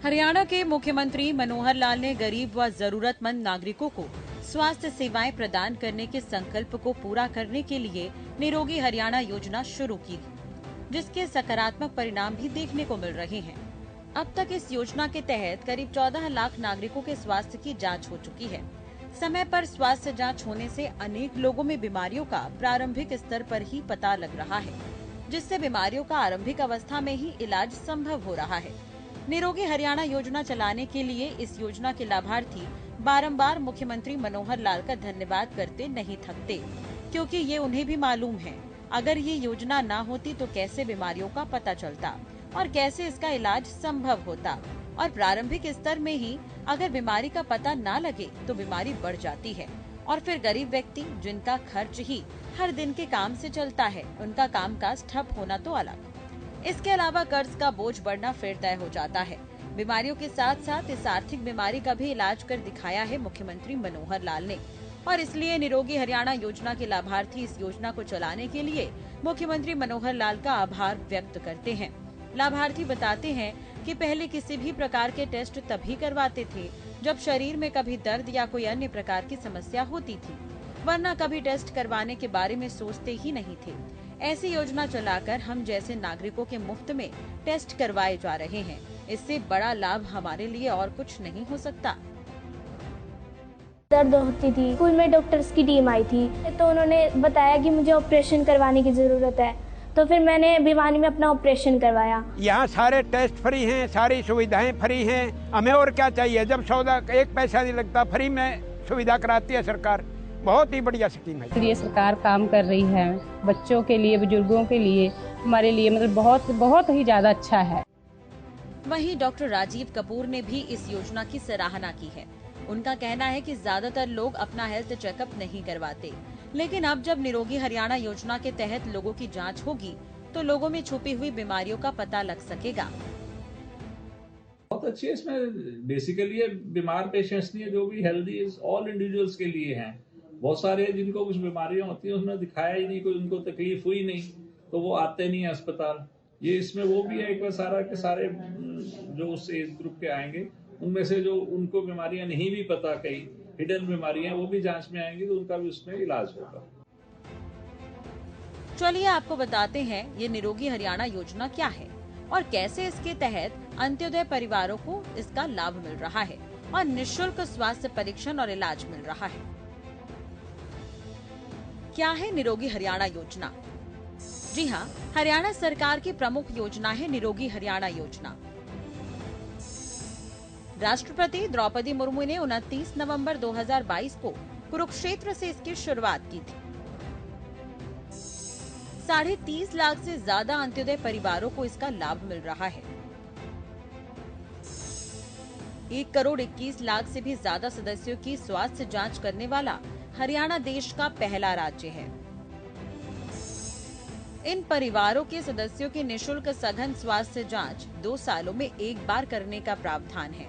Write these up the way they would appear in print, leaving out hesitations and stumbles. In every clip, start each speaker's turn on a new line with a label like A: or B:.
A: हरियाणा के मुख्यमंत्री मनोहर लाल ने गरीब व जरूरतमंद नागरिकों को स्वास्थ्य सेवाएं प्रदान करने के संकल्प को पूरा करने के लिए निरोगी हरियाणा योजना शुरू की, जिसके सकारात्मक परिणाम भी देखने को मिल रहे हैं। अब तक इस योजना के तहत करीब 14 लाख नागरिकों के स्वास्थ्य की जांच हो चुकी है। समय पर स्वास्थ्य जांच होने से अनेक लोगों में बीमारियों का प्रारंभिक स्तर पर ही पता लग रहा है, जिससे बीमारियों का आरंभिक अवस्था में ही इलाज संभव हो रहा है। निरोगी हरियाणा योजना चलाने के लिए इस योजना के लाभार्थी बारंबार मुख्यमंत्री मनोहर लाल का धन्यवाद करते नहीं थकते, क्योंकि ये उन्हें भी मालूम है, अगर ये योजना ना होती तो कैसे बीमारियों का पता चलता और कैसे इसका इलाज संभव होता, और प्रारंभिक स्तर में ही अगर बीमारी का पता ना लगे तो बीमारी बढ़ जाती है और फिर गरीब व्यक्ति जिनका खर्च ही हर दिन के काम से चलता है, उनका कामकाज ठप होना तो अलग। इसके अलावा कर्ज का बोझ बढ़ना फिर तय हो जाता है। बीमारियों के साथ साथ इस आर्थिक बीमारी का भी इलाज कर दिखाया है मुख्यमंत्री मनोहर लाल ने, और इसलिए निरोगी हरियाणा योजना के लाभार्थी इस योजना को चलाने के लिए मुख्यमंत्री मनोहर लाल का आभार व्यक्त करते हैं। लाभार्थी बताते हैं कि पहले किसी भी प्रकार के टेस्ट तभी करवाते थे जब शरीर में कभी दर्द या कोई अन्य प्रकार की समस्या होती थी, वरना कभी टेस्ट करवाने के बारे में सोचते ही नहीं थे। ऐसी योजना चलाकर हम जैसे नागरिकों के मुफ्त में टेस्ट करवाए जा रहे हैं। इससे बड़ा लाभ हमारे लिए और कुछ नहीं हो सकता।
B: दर्द होती थी, स्कूल में डॉक्टर्स की टीम आई थी तो उन्होंने बताया कि मुझे ऑपरेशन करवाने की जरूरत है, तो फिर मैंने भिवानी में अपना ऑपरेशन करवाया।
C: यहाँ सारे टेस्ट फ्री हैं, सारी सुविधाएं फ्री हैं, हमें और क्या चाहिए। जब सौदा एक पैसा नहीं लगता, फ्री में सुविधा कराती है सरकार। बहुत ही बढ़िया स्कीम है।
D: ये सरकार काम कर रही है बच्चों के लिए, बुजुर्गों के लिए, हमारे लिए मतलब बहुत ही ज्यादा अच्छा है।
A: वहीं डॉक्टर राजीव कपूर ने भी इस योजना की सराहना की है। उनका कहना है कि ज्यादातर लोग अपना हेल्थ चेकअप नहीं करवाते, लेकिन अब जब निरोगी हरियाणा योजना के तहत लोगों की जांच होगी तो लोगों में छुपी हुई बीमारियों का पता लग सकेगा।
E: बहुत अच्छी है। इसमें बेसिकली बीमार पेशेंट्स नहीं है, जो भी हेल्दी इज ऑल इंडिविजुअल्स के लिए हैं। बहुत सारे जिनको कुछ बीमारियां होती हैं उसमें दिखाया ही नहीं, कोई उनको तकलीफ हुई नहीं तो वो आते नहीं है अस्पताल। ये इसमें वो भी है एक बार सारा के सारे जो उस एज ग्रुप के आएंगे उनमें से जो उनको बीमारियां नहीं भी पता, कई हिडन बीमारियां, वो भी जांच में आएंगी तो उनका भी उसमें इलाज होगा।
A: चलिए आपको बताते हैं ये निरोगी हरियाणा योजना क्या है और कैसे इसके तहत अंत्योदय परिवारों को इसका लाभ मिल रहा है और निःशुल्क स्वास्थ्य परीक्षण और इलाज मिल रहा है। क्या है निरोगी हरियाणा योजना? जी हाँ, हरियाणा सरकार की प्रमुख योजना है निरोगी हरियाणा योजना। राष्ट्रपति द्रौपदी मुर्मू ने 29 नवंबर 2022 को कुरुक्षेत्र से इसकी शुरुआत की थी। 30.5 लाख से ज्यादा अंत्योदय परिवारों को इसका लाभ मिल रहा है। 1 करोड़ 21 लाख से भी ज्यादा सदस्यों की स्वास्थ्य जांच करने वाला हरियाणा देश का पहला राज्य है। इन परिवारों के सदस्यों की निःशुल्क सघन स्वास्थ्य जांच 2 सालों में एक बार करने का प्रावधान है।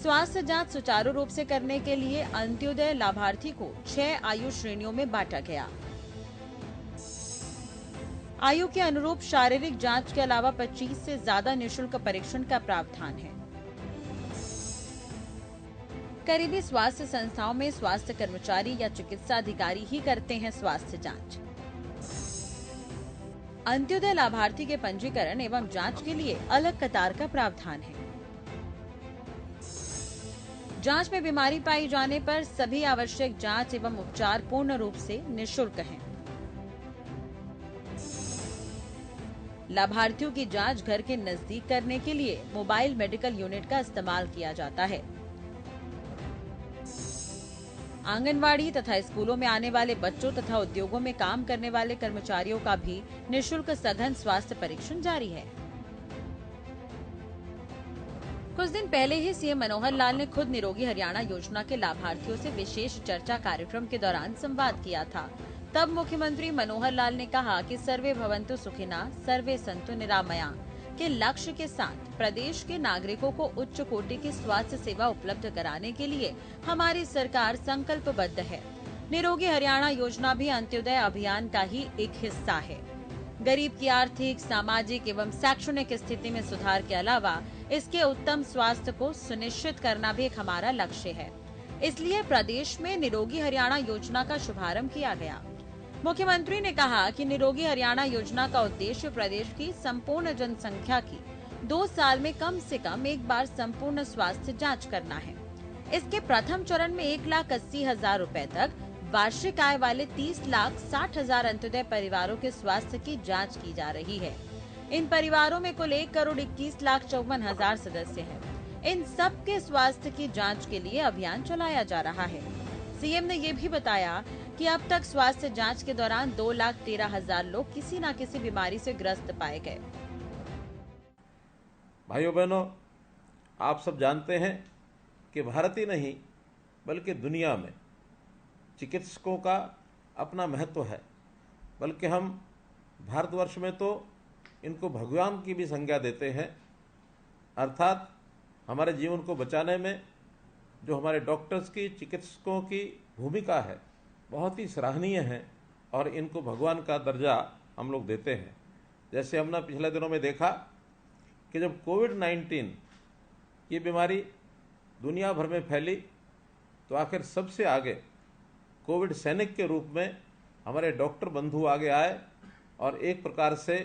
A: स्वास्थ्य जांच सुचारू रूप से करने के लिए अंत्योदय लाभार्थी को 6 आयु श्रेणियों में बांटा गया। आयु के अनुरूप शारीरिक जांच के अलावा 25 से ज्यादा निःशुल्क परीक्षण का प्रावधान है। करीबी स्वास्थ्य संस्थाओं में स्वास्थ्य कर्मचारी या चिकित्सा अधिकारी ही करते हैं स्वास्थ्य जांच। अंत्योदय लाभार्थी के पंजीकरण एवं जांच के लिए अलग कतार का प्रावधान है। जांच में बीमारी पाई जाने पर सभी आवश्यक जांच एवं उपचार पूर्ण रूप से निःशुल्क हैं। लाभार्थियों की जांच घर के नजदीक करने के लिए मोबाइल मेडिकल यूनिट का इस्तेमाल किया जाता है। आंगनवाड़ी तथा स्कूलों में आने वाले बच्चों तथा उद्योगों में काम करने वाले कर्मचारियों का भी निःशुल्क सघन स्वास्थ्य परीक्षण जारी है। कुछ दिन पहले ही सीएम मनोहर लाल ने खुद निरोगी हरियाणा योजना के लाभार्थियों से विशेष चर्चा कार्यक्रम के दौरान संवाद किया था। तब मुख्यमंत्री मनोहर लाल ने कहा कि सर्वे भवन्तु सुखिनः सर्वे सन्तु निरामया के लक्ष्य के साथ प्रदेश के नागरिकों को उच्च कोटि की स्वास्थ्य सेवा उपलब्ध कराने के लिए हमारी सरकार संकल्पबद्ध है। निरोगी हरियाणा योजना भी अंत्योदय अभियान का ही एक हिस्सा है। गरीब की आर्थिक, सामाजिक एवं शैक्षणिक स्थिति में सुधार के अलावा इसके उत्तम स्वास्थ्य को सुनिश्चित करना भी एक हमारा लक्ष्य है। इसलिए प्रदेश में निरोगी हरियाणा योजना का शुभारंभ किया गया। मुख्यमंत्री ने कहा कि निरोगी हरियाणा योजना का उद्देश्य प्रदेश की संपूर्ण जनसंख्या की 2 साल में कम से कम एक बार संपूर्ण स्वास्थ्य जांच करना है। इसके प्रथम चरण में 1,80,000 रुपए तक वार्षिक आय वाले 30,60,000 अंत्योदय परिवारों के स्वास्थ्य की जांच की जा रही है। इन परिवारों में कुल 1,21,54,000 सदस्य हैं। इन सब के स्वास्थ्य की जांच के लिए अभियान चलाया जा रहा है। सीएम ने ये भी बताया कि अब तक स्वास्थ्य जांच के दौरान 2,13,000 लोग किसी न किसी बीमारी से ग्रस्त पाए गए।
F: भाइयों बहनों, आप सब जानते हैं कि भारत ही नहीं बल्कि दुनिया में चिकित्सकों का अपना महत्व है। बल्कि हम भारतवर्ष में तो इनको भगवान की भी संज्ञा देते हैं। अर्थात हमारे जीवन को बचाने में जो हमारे डॉक्टर्स की, चिकित्सकों की भूमिका है बहुत ही सराहनीय है और इनको भगवान का दर्जा हम लोग देते हैं। जैसे हमने पिछले दिनों में देखा कि जब कोविड-19 ये बीमारी दुनिया भर में फैली तो आखिर सबसे आगे कोविड सैनिक के रूप में हमारे डॉक्टर बंधु आगे आए और एक प्रकार से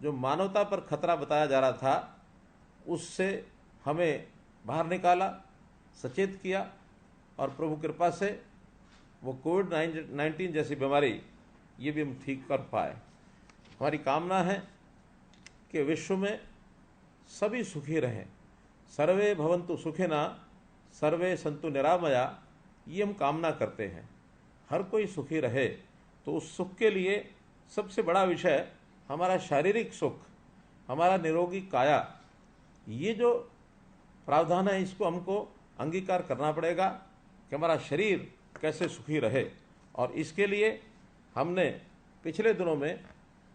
F: जो मानवता पर खतरा बताया जा रहा था उससे हमें बाहर निकाला, सचेत किया और प्रभु कृपा से वो कोविड-19 जैसी बीमारी ये भी हम ठीक कर पाए। हमारी कामना है कि विश्व में सभी सुखी रहें। सर्वे भवन्तु सुखिना सर्वे सन्तु निरामया, ये हम कामना करते हैं। हर कोई सुखी रहे। तो उस सुख के लिए सबसे बड़ा विषय हमारा शारीरिक सुख, हमारा निरोगी काया, ये जो प्रावधान है इसको हमको अंगीकार करना पड़ेगा कि हमारा शरीर कैसे सुखी रहे। और इसके लिए हमने पिछले दिनों में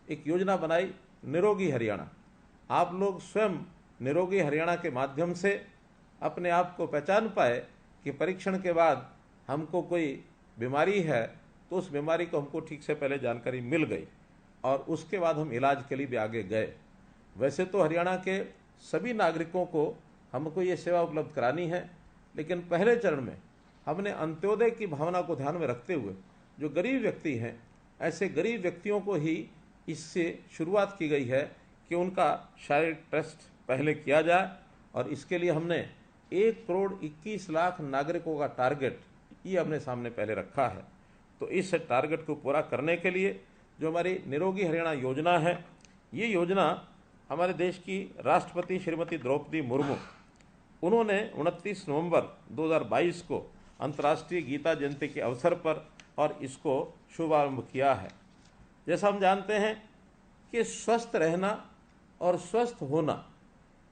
F: एक योजना बनाई, निरोगी हरियाणा। आप लोग स्वयं निरोगी हरियाणा के माध्यम से अपने आप को पहचान पाए कि परीक्षण के बाद हमको कोई बीमारी है तो उस बीमारी को हमको ठीक से पहले जानकारी मिल गई और उसके बाद हम इलाज के लिए भी आगे गए। वैसे तो हरियाणा के सभी नागरिकों को हमको ये सेवा उपलब्ध करानी है, लेकिन पहले चरण में हमने अंत्योदय की भावना को ध्यान में रखते हुए जो गरीब व्यक्ति हैं ऐसे गरीब व्यक्तियों को ही इससे शुरुआत की गई है कि उनका शारीरिक टेस्ट पहले किया जाए। और इसके लिए हमने 1,21,00,000 नागरिकों का टारगेट ये हमने सामने पहले रखा है। तो इस टारगेट को पूरा करने के लिए जो हमारी निरोगी हरियाणा योजना है, ये योजना हमारे देश की राष्ट्रपति श्रीमती द्रौपदी मुर्मू, उन्होंने 29 नवंबर 2022 को अंतर्राष्ट्रीय गीता जयंती के अवसर पर और इसको शुभारंभ किया है। जैसा हम जानते हैं कि स्वस्थ रहना और स्वस्थ होना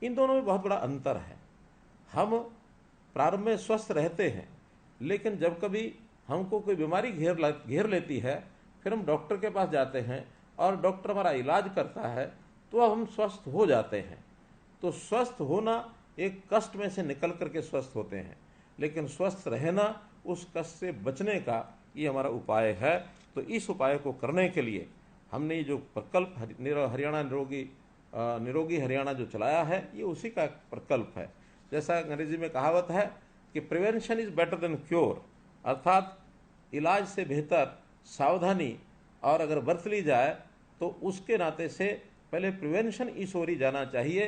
F: इन दोनों में बहुत बड़ा अंतर है। हम प्रारंभ में स्वस्थ रहते हैं, लेकिन जब कभी हमको कोई बीमारी घेर लेती है, फिर हम डॉक्टर के पास जाते हैं और डॉक्टर हमारा इलाज करता है तो अब हम स्वस्थ हो जाते हैं। तो स्वस्थ होना एक कष्ट में से निकल करके स्वस्थ होते हैं, लेकिन स्वस्थ रहना उस कष्ट से बचने का ये हमारा उपाय है। तो इस उपाय को करने के लिए हमने ये जो प्रकल्प हरियाणा निरोगी हरियाणा जो चलाया है, ये उसी का प्रकल्प है। जैसा अंग्रेजी में कहावत है कि prevention is better than cure, अर्थात इलाज से बेहतर सावधानी और अगर बरत ली जाए तो उसके नाते से पहले प्रिवेंशन इस ओर ही जाना चाहिए।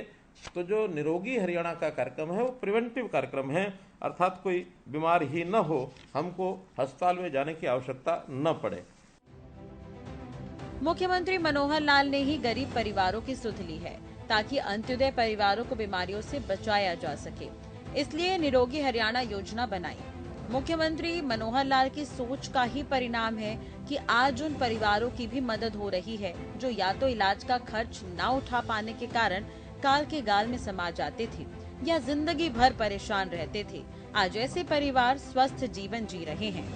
F: तो जो निरोगी हरियाणा का कार्यक्रम है वो प्रिवेंटिव कार्यक्रम है, अर्थात कोई बीमार ही न हो, हमको अस्पताल में जाने की आवश्यकता न पड़े।
A: मुख्यमंत्री मनोहर लाल ने ही गरीब परिवारों की सुध ली है ताकि अंत्योदय परिवारों को बीमारियों से बचाया जा सके, इसलिए निरोगी हरियाणा योजना बनाई। मुख्यमंत्री मनोहर लाल की सोच का ही परिणाम है कि आज उन परिवारों की भी मदद हो रही है जो या तो इलाज का खर्च न उठा पाने के कारण काल के गाल में समा जाते थे या जिंदगी भर परेशान रहते थे। आज ऐसे परिवार स्वस्थ जीवन जी रहे हैं।